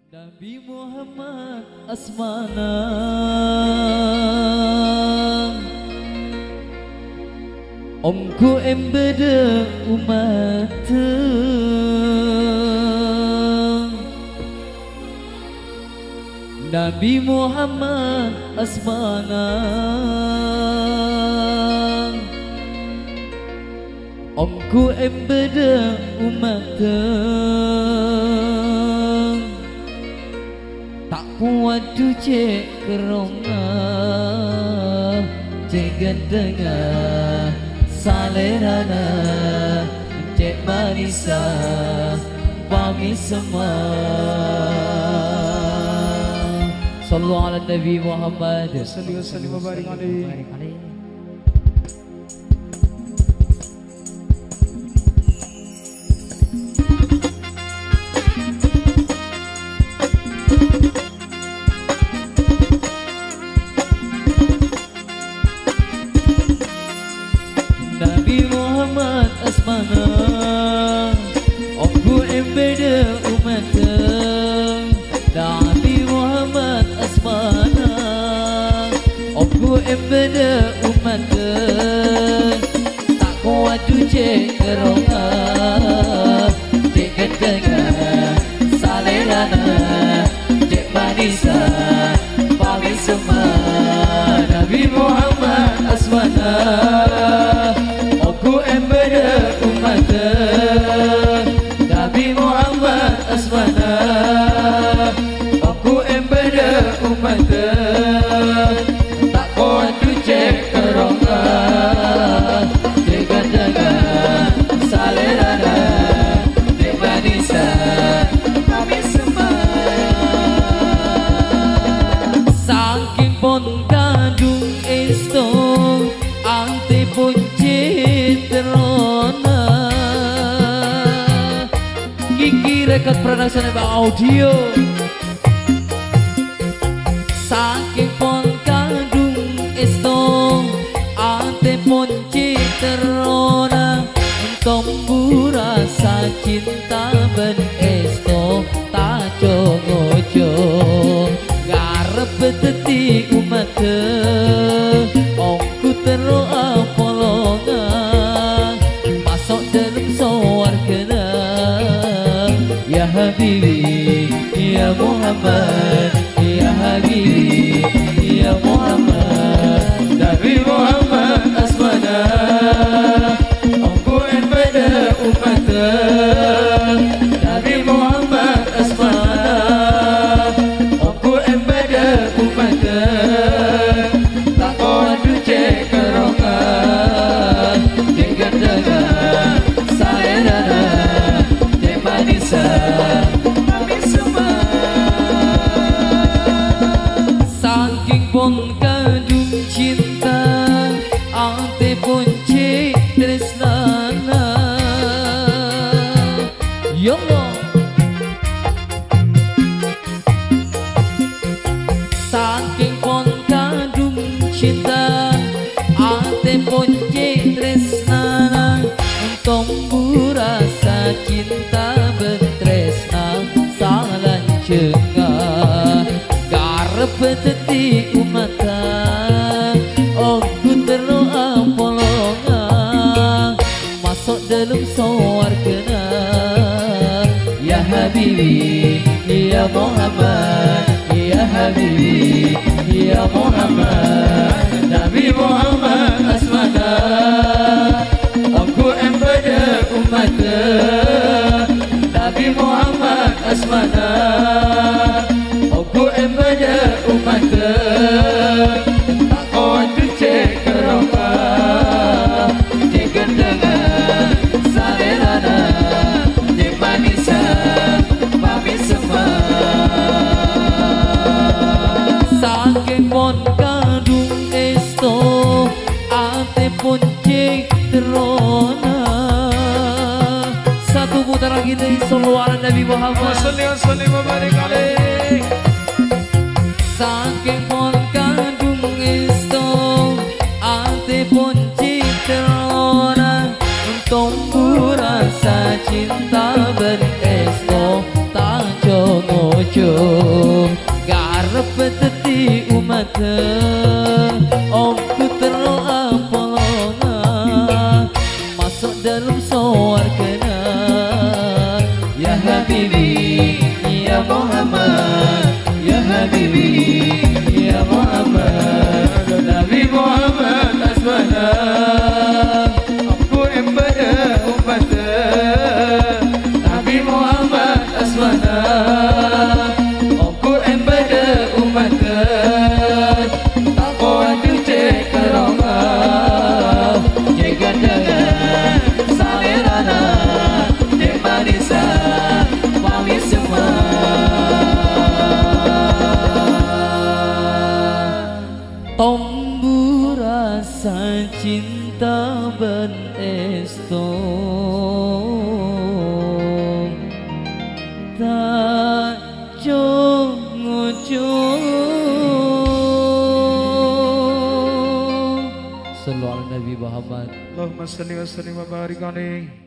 Nabi Muhammad asmana Omku embede umat Nabi Muhammad asmana Omku embede umat Waduh cek kerona cek gendengnya salerana cek manisa pagi semua Sallallahu ala Nabi Muhammad sallallahu alaihi wasallam. Nabi Muhammad asmana Omku embede umat Nabi Muhammad asmana Omku embede umat Tak kuat cek kerona cek gendengnya salerana cek manisa pagi semua Nabi Muhammad asmana Aku embede umat Nabi Muhammad asmana Aku embede umat Tak kuat cek kerona dengan salerana di manisa kami semua saking pon kandung estong ante pun terona Kiki record production Bang Audio saking pon kandung estong ante pon terona tombu rasa cinta ben esto tak jongojo garep beteti umat ongku teroa polongan masuk dalam sawargana ya Habibi ya Muhammad ya Habibi ya Muhammad Nabi Muhammad asmana Omku embede umat Nabi Muhammad asmana Omku embede umat tak kuat cek kerona dengan dengan salerana cek manisa kami semua saking pun kandung cinta ante pun cek tresnana ya Allah saking pun kandung cinta ante pun cek tresnana tombu rasa cinta betresna salan cengah garep beteti umata Aku teroa polongan masuk dalam sawargana ya Habibi ya Muhammad ya Habibi ya Muhammad Nabi Muhammad asmana Aku embede umat Nabi Muhammad asmana Aku embede umat Tak kuat cek kerona cek gendengnya salerana cek manisa kami semua saking pon kandung esto ate pun cek terona satu putaran kita sallallahu ala Nabi Muhammad sallallahu alaihi wasallam saking pon kandung esto ate pun cek terona tombu rasa cinta ben esto tak jongo Habibi ya Muhammad, ya Habibi ya Muhammad. Nabi Muhammad asmana aku embada umatnya. Nabi Muhammad asmana aku embada umatnya. Aku ada cek kerana jaga dengan salerana di Marisa kami semua. Tombu rasa cinta ben esto tak jong-jong. Sallu ala Nabi Muhammad. Allahumma salli wa sallim wa barik alaihi.